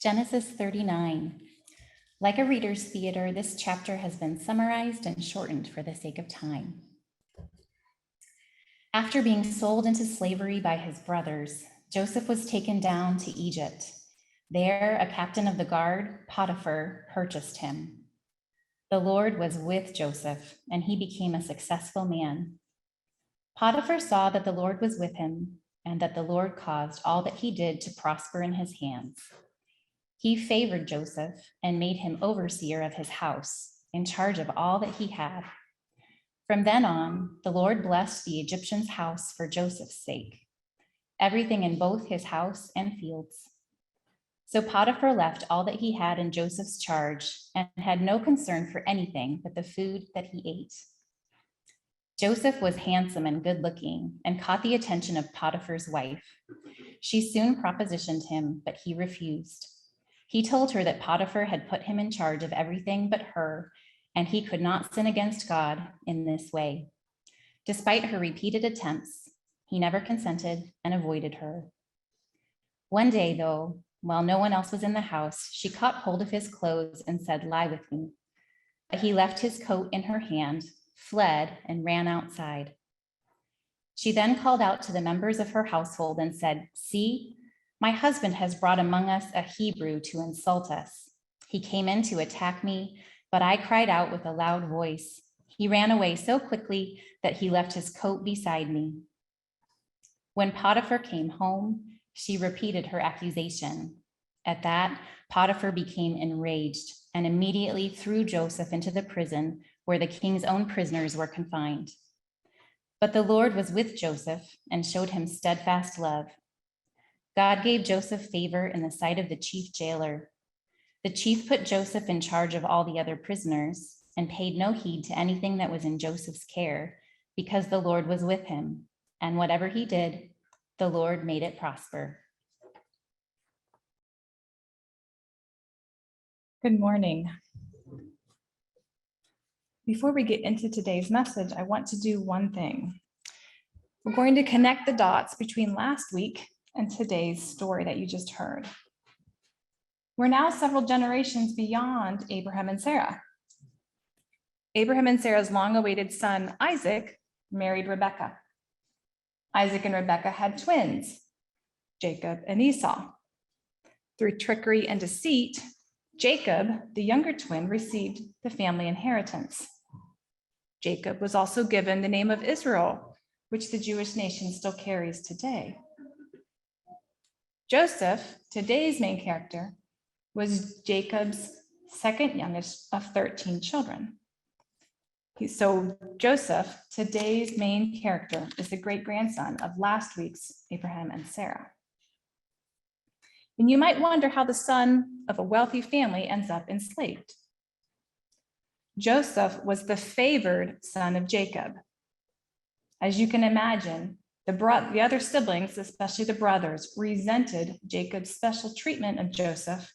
Genesis 39. Like a reader's theater, this chapter has been summarized and shortened for the sake of time. After being sold into slavery by his brothers, Joseph was taken down to Egypt. There, a captain of the guard, Potiphar, purchased him. The Lord was with Joseph, and he became a successful man. Potiphar saw that the Lord was with him, and that the Lord caused all that he did to prosper in his hands. He favored Joseph and made him overseer of his house, in charge of all that he had. From then on, the Lord blessed the Egyptian's house for Joseph's sake, everything in both his house and fields. So Potiphar left all that he had in Joseph's charge and had no concern for anything but the food that he ate. Joseph was handsome and good-looking and caught the attention of Potiphar's wife. She soon propositioned him, but he refused. He told her that Potiphar had put him in charge of everything but her, and he could not sin against God in this way. Despite her repeated attempts, he never consented and avoided her. One day, though, while no one else was in the house, she caught hold of his clothes and said, "Lie with me." But he left his coat in her hand, fled, and ran outside. She then called out to the members of her household and said, "See, my husband has brought among us a Hebrew to insult us. He came in to attack me, but I cried out with a loud voice. He ran away so quickly that he left his coat beside me." When Potiphar came home, she repeated her accusation. At that, Potiphar became enraged and immediately threw Joseph into the prison where the king's own prisoners were confined. But the Lord was with Joseph and showed him steadfast love. God gave Joseph favor in the sight of the chief jailer. The chief put Joseph in charge of all the other prisoners and paid no heed to anything that was in Joseph's care, because the Lord was with him, and whatever he did, the Lord made it prosper. Good morning. Before we get into today's message, I want to do one thing. We're going to connect the dots between last week and today's story that you just heard. We're now several generations beyond Abraham and Sarah. Abraham and Sarah's long-awaited son, Isaac, married Rebekah. Isaac and Rebekah had twins, Jacob and Esau. Through trickery and deceit, Jacob, the younger twin, received the family inheritance. Jacob was also given the name of Israel, which the Jewish nation still carries today. Joseph, today's main character, was Jacob's second youngest of 13 children. So Joseph, today's main character, is the great-grandson of last week's Abraham and Sarah. And you might wonder how the son of a wealthy family ends up enslaved. Joseph was the favored son of Jacob. As you can imagine, the other siblings, especially the brothers, resented Jacob's special treatment of Joseph,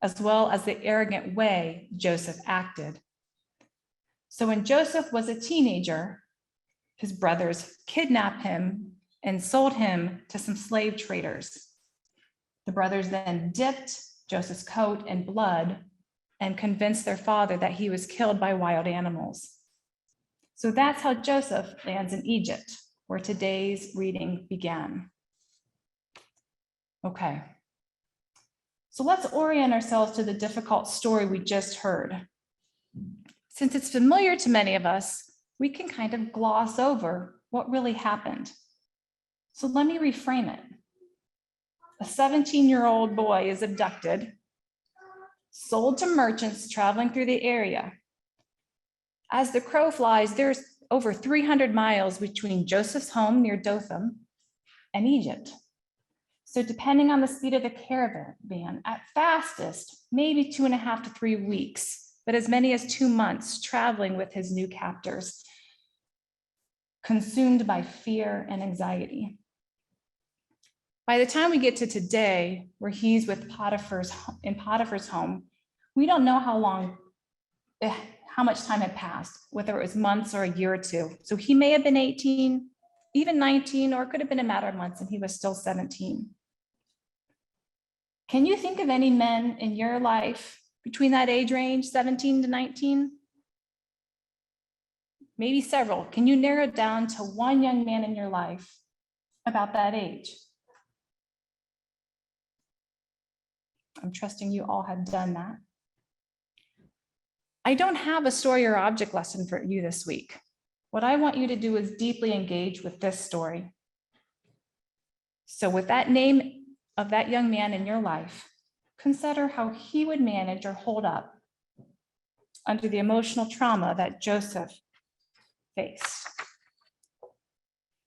as well as the arrogant way Joseph acted. So when Joseph was a teenager, his brothers kidnapped him and sold him to some slave traders. The brothers then dipped Joseph's coat in blood and convinced their father that he was killed by wild animals. So that's how Joseph lands in Egypt, where today's reading began. Okay, so let's orient ourselves to the difficult story we just heard. Since it's familiar to many of us, we can kind of gloss over what really happened. So let me reframe it. A 17-year-old boy is abducted, sold to merchants traveling through the area. As the crow flies, there's over 300 miles between Joseph's home near Dothan and Egypt. So depending on the speed of the caravan, at fastest, maybe 2.5 to 3 weeks, but as many as 2 months traveling with his new captors, consumed by fear and anxiety. By the time we get to today, where he's with Potiphar's home, we don't know how much time had passed, whether it was months or a year or two. So he may have been 18, even 19, or it could have been a matter of months, and he was still 17. Can you think of any men in your life between that age range, 17 to 19? Maybe several. Can you narrow it down to one young man in your life about that age? I'm trusting you all have done that. I don't have a story or object lesson for you this week. What I want you to do is deeply engage with this story. So with that name of that young man in your life, consider how he would manage or hold up under the emotional trauma that Joseph faced.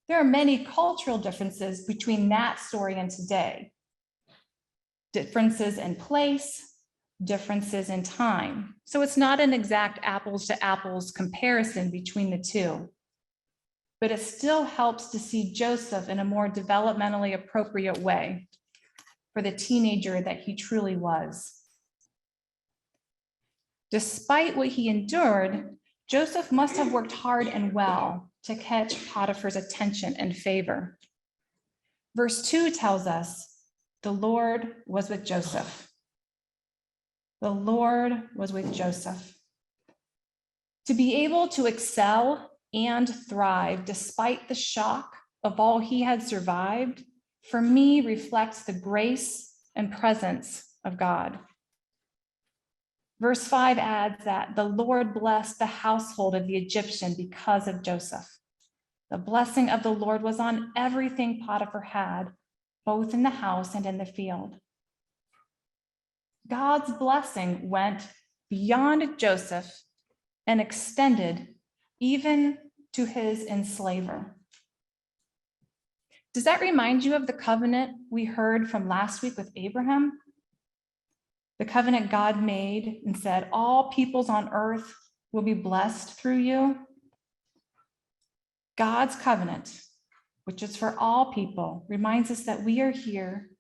There are many cultural differences between that story and today. Differences in place, differences in time. So it's not an exact apples to apples comparison between the two, but it still helps to see Joseph in a more developmentally appropriate way for the teenager that he truly was. Despite what he endured, Joseph must have worked hard and well to catch Potiphar's attention and favor. Verse 2 tells us, the Lord was with Joseph. The Lord was with Joseph. To be able to excel and thrive despite the shock of all he had survived, for me reflects the grace and presence of God. Verse 5 adds that the Lord blessed the household of the Egyptian because of Joseph. The blessing of the Lord was on everything Potiphar had, both in the house and in the field. God's blessing went beyond Joseph and extended even to his enslaver. Does that remind you of the covenant we heard from last week with Abraham? The covenant God made and said, all peoples on earth will be blessed through you. God's covenant, which is for all people, reminds us that we are here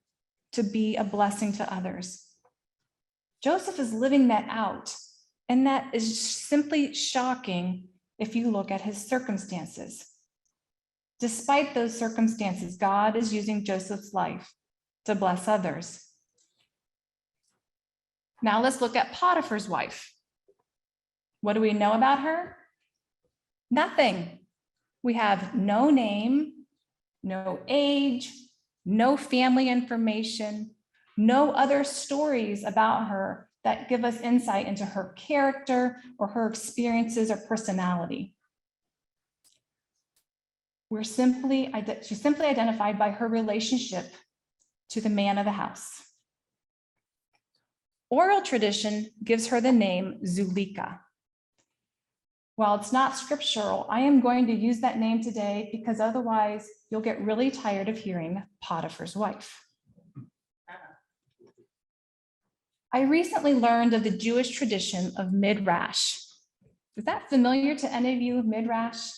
to be a blessing to others. Joseph is living that out, and that is simply shocking if you look at his circumstances. Despite those circumstances, God is using Joseph's life to bless others. Now let's look at Potiphar's wife. What do we know about her? Nothing. We have no name, no age, no family information, no other stories about her that give us insight into her character or her experiences or personality. She's simply identified by her relationship to the man of the house. Oral tradition gives her the name Zuleika. While it's not scriptural, I am going to use that name today because otherwise you'll get really tired of hearing Potiphar's wife. I recently learned of the Jewish tradition of midrash. Is that familiar to any of you, midrash?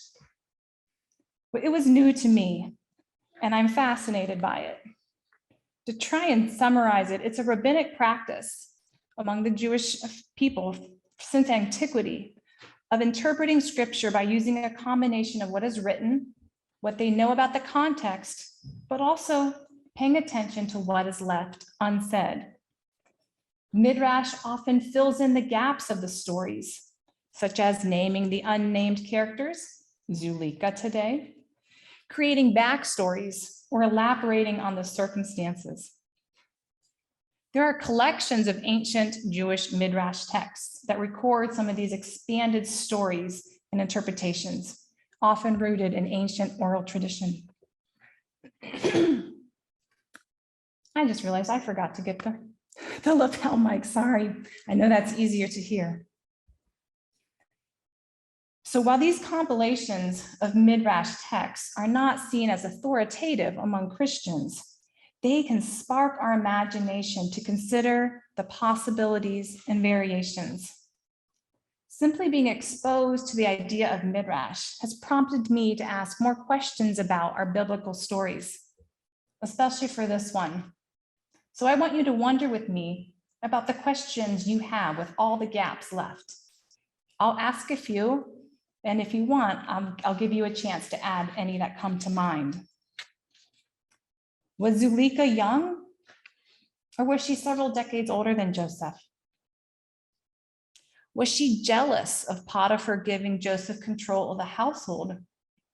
It was new to me, and I'm fascinated by it. To try and summarize it, it's a rabbinic practice among the Jewish people since antiquity of interpreting scripture by using a combination of what is written, what they know about the context, but also paying attention to what is left unsaid. Midrash often fills in the gaps of the stories, such as naming the unnamed characters, Zuleika today, creating backstories, or elaborating on the circumstances. There are collections of ancient Jewish midrash texts that record some of these expanded stories and interpretations, often rooted in ancient oral tradition. I just realized I forgot to get the lapel mic, sorry. I know that's easier to hear. So while these compilations of midrash texts are not seen as authoritative among Christians, they can spark our imagination to consider the possibilities and variations. Simply being exposed to the idea of midrash has prompted me to ask more questions about our biblical stories, especially for this one. So I want you to wonder with me about the questions you have with all the gaps left. I'll ask a few, and if you want, I'll give you a chance to add any that come to mind. Was Zuleika young? Or was she several decades older than Joseph? Was she jealous of Potiphar giving Joseph control of the household,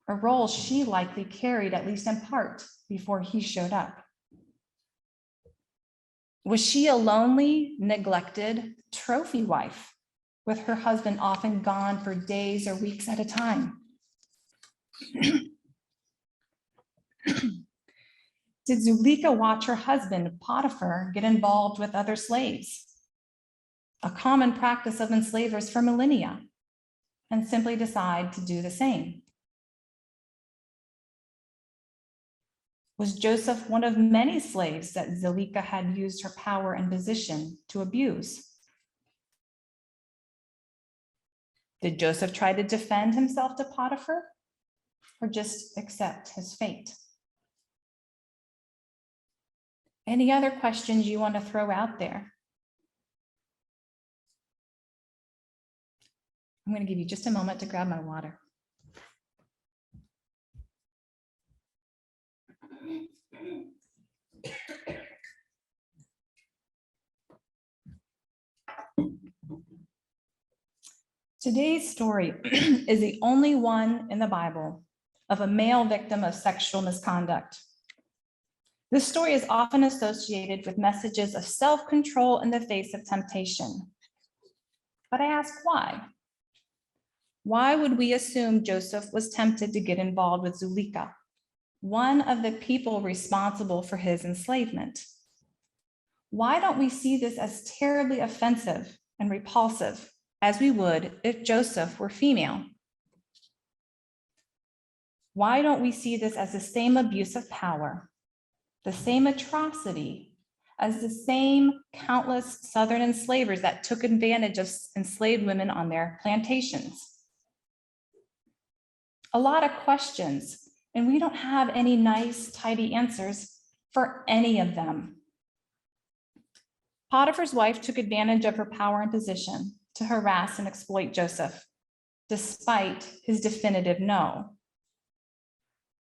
a role she likely carried, at least in part, before he showed up? Was she a lonely, neglected trophy wife, with her husband often gone for days or weeks at a time? Did Zuleika watch her husband, Potiphar, get involved with other slaves, a common practice of enslavers for millennia, and simply decide to do the same? Was Joseph one of many slaves that Zuleika had used her power and position to abuse? Did Joseph try to defend himself to Potiphar, or just accept his fate? Any other questions you want to throw out there? I'm going to give you just a moment to grab my water. Today's story is the only one in the Bible of a male victim of sexual misconduct. This story is often associated with messages of self-control in the face of temptation. But I ask why? Why would we assume Joseph was tempted to get involved with Zuleika, one of the people responsible for his enslavement? Why don't we see this as terribly offensive and repulsive, as we would if Joseph were female? Why don't we see this as the same abuse of power, the same atrocity as the same countless Southern enslavers that took advantage of enslaved women on their plantations? A lot of questions, and we don't have any nice, tidy answers for any of them. Potiphar's wife took advantage of her power and position to harass and exploit Joseph, despite his definitive no.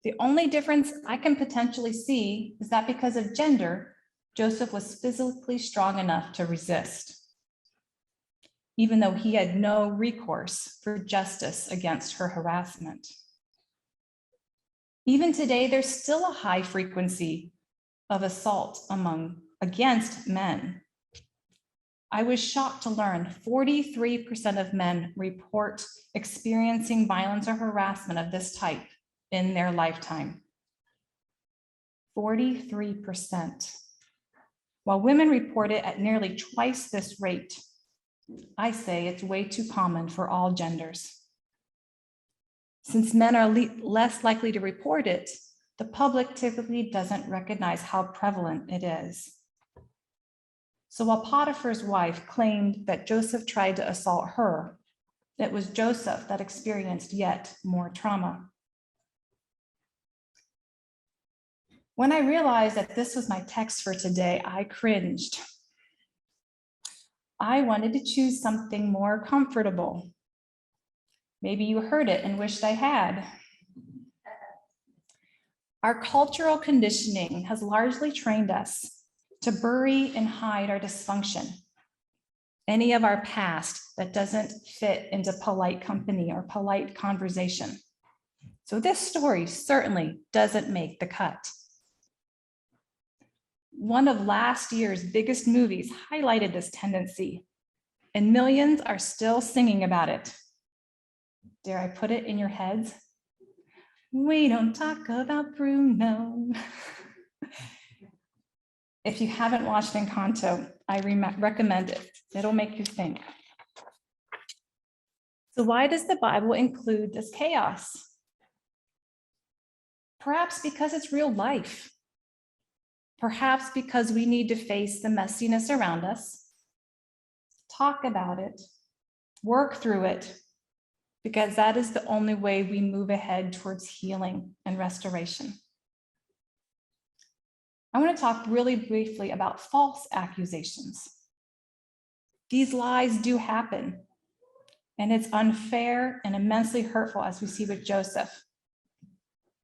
The only difference I can potentially see is that because of gender, Joseph was physically strong enough to resist, even though he had no recourse for justice against her harassment. Even today, there's still a high frequency of assault against men. I was shocked to learn 43% of men report experiencing violence or harassment of this type in their lifetime. 43%. While women report it at nearly twice this rate, I say it's way too common for all genders. Since men are less likely to report it, the public typically doesn't recognize how prevalent it is. So while Potiphar's wife claimed that Joseph tried to assault her, it was Joseph that experienced yet more trauma. When I realized that this was my text for today, I cringed. I wanted to choose something more comfortable. Maybe you heard it and wished I had. Our cultural conditioning has largely trained us to bury and hide our dysfunction, any of our past that doesn't fit into polite company or polite conversation. So this story certainly doesn't make the cut. One of last year's biggest movies highlighted this tendency, and millions are still singing about it. Dare I put it in your heads? We don't talk about Bruno. If you haven't watched Encanto, I recommend it. It'll make you think. So why does the Bible include this chaos? Perhaps because it's real life. Perhaps because we need to face the messiness around us, talk about it, work through it, because that is the only way we move ahead towards healing and restoration. I want to talk really briefly about false accusations. These lies do happen, and it's unfair and immensely hurtful, as we see with Joseph.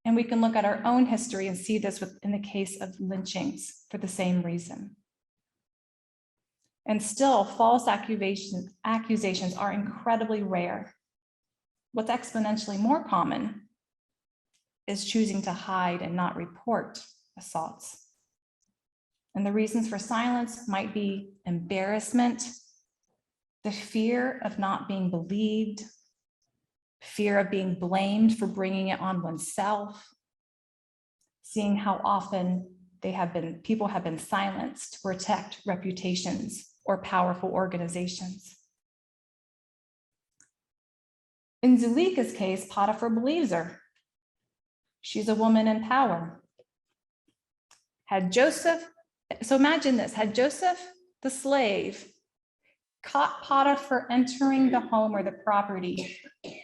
And we can look at our own history and see this in the case of lynchings for the same reason. And still, false accusations are incredibly rare. What's exponentially more common is choosing to hide and not report assaults. And the reasons for silence might be embarrassment, the fear of not being believed, fear of being blamed for bringing it on oneself, seeing how often people have been silenced to protect reputations or powerful organizations. In Zuleika's case, Potiphar believes her. She's a woman in power. So imagine this, had Joseph, the slave, caught Potiphar entering the home or the property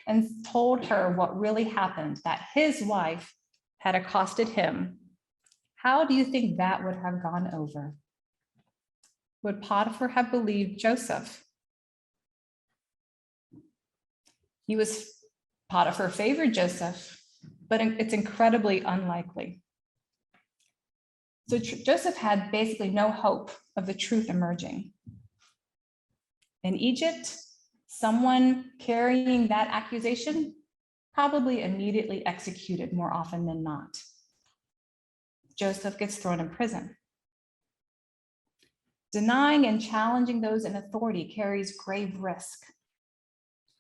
and told her what really happened, that his wife had accosted him, how do you think that would have gone over? Would Potiphar have believed Joseph? Potiphar favored Joseph, but it's incredibly unlikely. So Joseph had basically no hope of the truth emerging. In Egypt, someone carrying that accusation probably immediately executed more often than not. Joseph gets thrown in prison. Denying and challenging those in authority carries grave risk.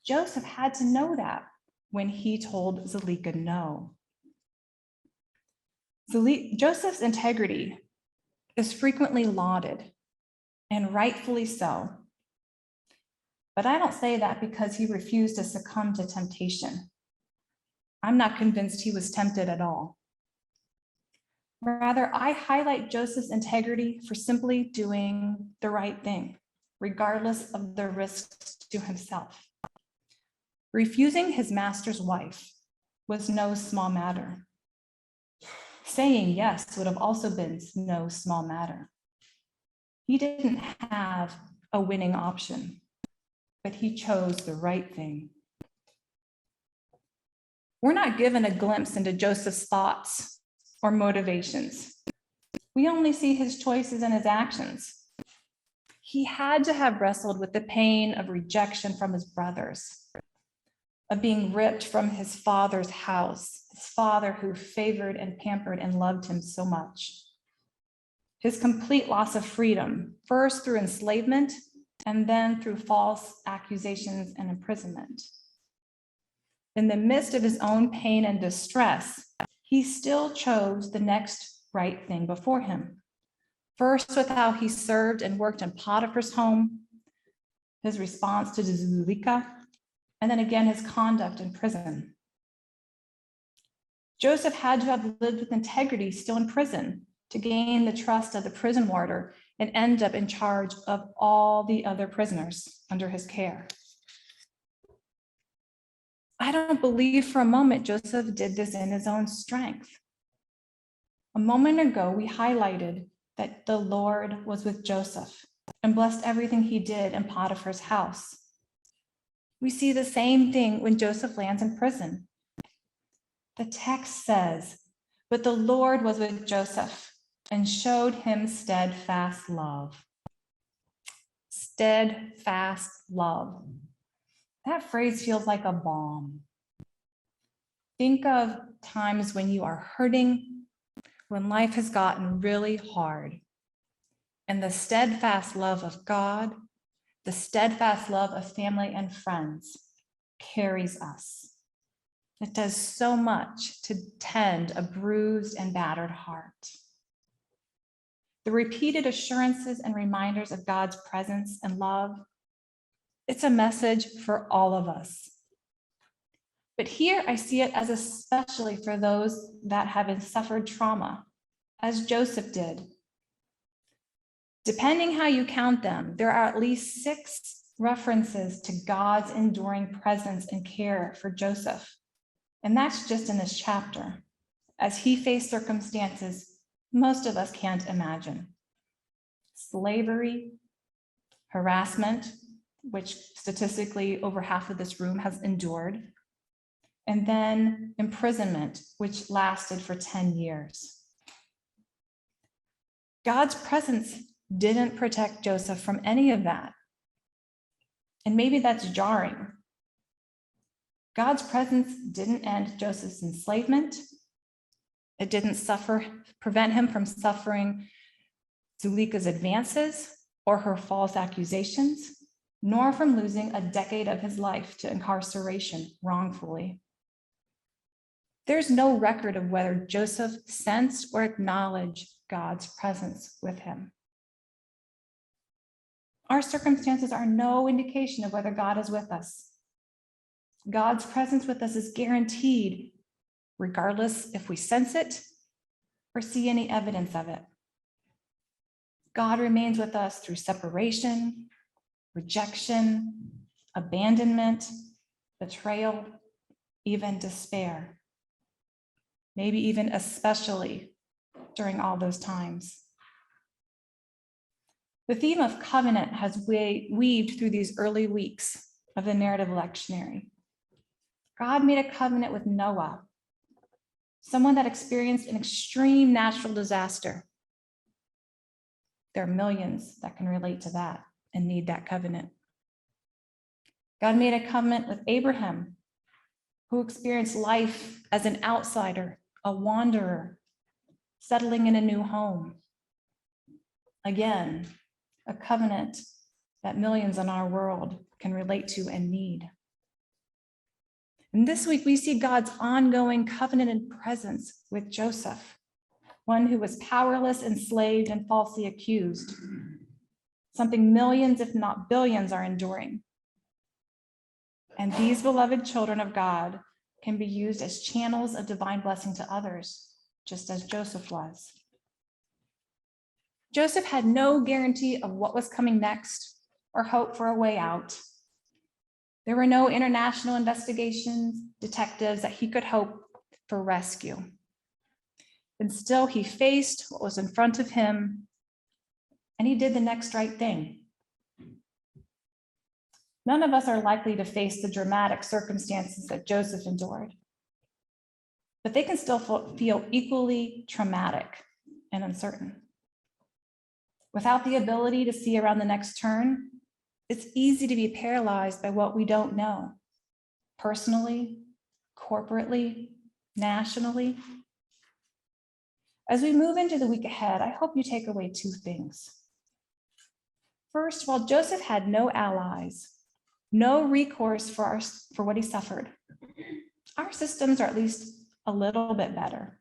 Joseph had to know that when he told Zuleika no. Joseph's integrity is frequently lauded, and rightfully so. But I don't say that because he refused to succumb to temptation. I'm not convinced he was tempted at all. Rather, I highlight Joseph's integrity for simply doing the right thing, regardless of the risks to himself. Refusing his master's wife was no small matter. Saying yes would have also been no small matter. He didn't have a winning option, but he chose the right thing. We're not given a glimpse into Joseph's thoughts or motivations. We only see his choices and his actions. He had to have wrestled with the pain of rejection from his brothers, of being ripped from his father's house, his father who favored and pampered and loved him so much. His complete loss of freedom, first through enslavement and then through false accusations and imprisonment. In the midst of his own pain and distress, he still chose the next right thing before him. First, with how he served and worked in Potiphar's home, his response to Zuleika, and then again his conduct in prison. Joseph had to have lived with integrity still in prison to gain the trust of the prison warder and end up in charge of all the other prisoners under his care. I don't believe for a moment Joseph did this in his own strength. A moment ago, we highlighted that the Lord was with Joseph and blessed everything he did in Potiphar's house. We see the same thing when Joseph lands in prison. The text says, "But the Lord was with Joseph and showed him steadfast love." Steadfast love. That phrase feels like a balm. Think of times when you are hurting, when life has gotten really hard, and the steadfast love of God, the steadfast love of family and friends carries us. It does so much to tend a bruised and battered heart. The repeated assurances and reminders of God's presence and love, it's a message for all of us. But here I see it as especially for those that have suffered trauma, as Joseph did. Depending how you count them, there are at least 6 references to God's enduring presence and care for Joseph. And that's just in this chapter, as he faced circumstances most of us can't imagine. Slavery, harassment, which statistically over half of this room has endured, and then imprisonment, which lasted for 10 years. God's presence didn't protect Joseph from any of that. And maybe that's jarring. God's presence didn't end Joseph's enslavement. It didn't prevent him from suffering Zuleika's advances or her false accusations, nor from losing a decade of his life to incarceration wrongfully. There's no record of whether Joseph sensed or acknowledged God's presence with him. Our circumstances are no indication of whether God is with us. God's presence with us is guaranteed, regardless if we sense it or see any evidence of it. God remains with us through separation, rejection, abandonment, betrayal, even despair. Maybe even especially during all those times. The theme of covenant has weaved through these early weeks of the narrative lectionary. God made a covenant with Noah, someone that experienced an extreme natural disaster. There are millions that can relate to that and need that covenant. God made a covenant with Abraham, who experienced life as an outsider, a wanderer, settling in a new home. Again, a covenant that millions in our world can relate to and need. And this week, we see God's ongoing covenant and presence with Joseph, one who was powerless, enslaved, and falsely accused, something millions, if not billions, are enduring. And these beloved children of God can be used as channels of divine blessing to others, just as Joseph was. Joseph had no guarantee of what was coming next or hope for a way out. There were no international investigations, detectives that he could hope for rescue. And still he faced what was in front of him, and he did the next right thing. None of us are likely to face the dramatic circumstances that Joseph endured, but they can still feel equally traumatic and uncertain. Without the ability to see around the next turn, it's easy to be paralyzed by what we don't know, personally, corporately, nationally. As we move into the week ahead, I hope you take away two things. First, while Joseph had no allies, no recourse for what he suffered, our systems are at least a little bit better,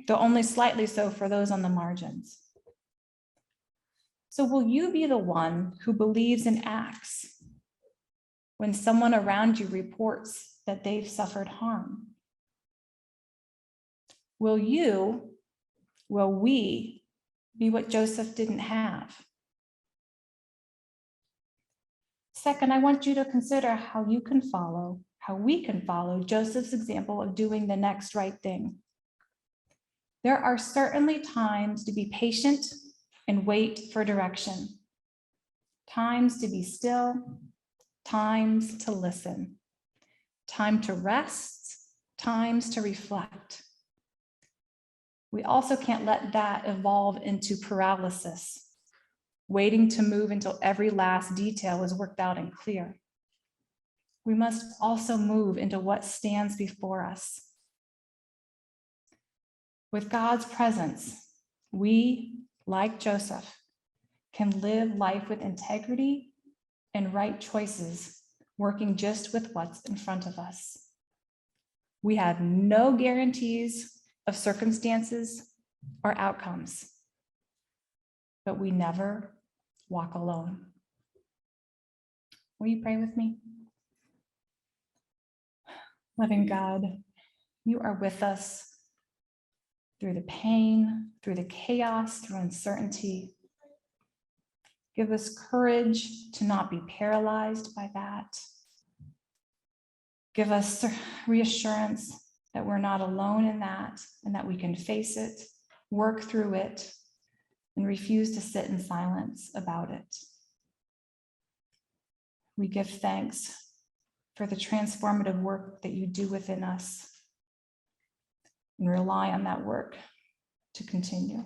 though only slightly so for those on the margins. So will you be the one who believes and acts when someone around you reports that they've suffered harm? Will we be what Joseph didn't have? Second, I want you to consider how we can follow Joseph's example of doing the next right thing. There are certainly times to be patient and wait for direction, times to be still, times to listen, time to rest, times to reflect. We also can't let that evolve into paralysis, waiting to move until every last detail is worked out and clear. We must also move into what stands before us. With God's presence, we, like Joseph, can live life with integrity and right choices, working just with what's in front of us. We have no guarantees of circumstances or outcomes, but we never walk alone. Will you pray with me? Loving God, you are with us through the pain, through the chaos, through uncertainty. Give us courage to not be paralyzed by that. Give us reassurance that we're not alone in that and that we can face it, work through it, and refuse to sit in silence about it. We give thanks for the transformative work that you do within us and rely on that work to continue.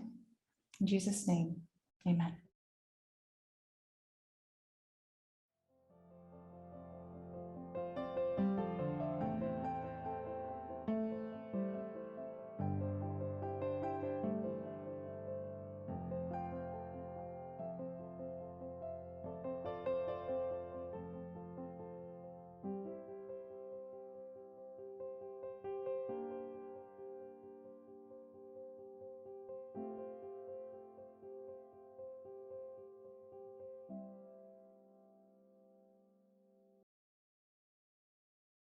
In Jesus' name, amen.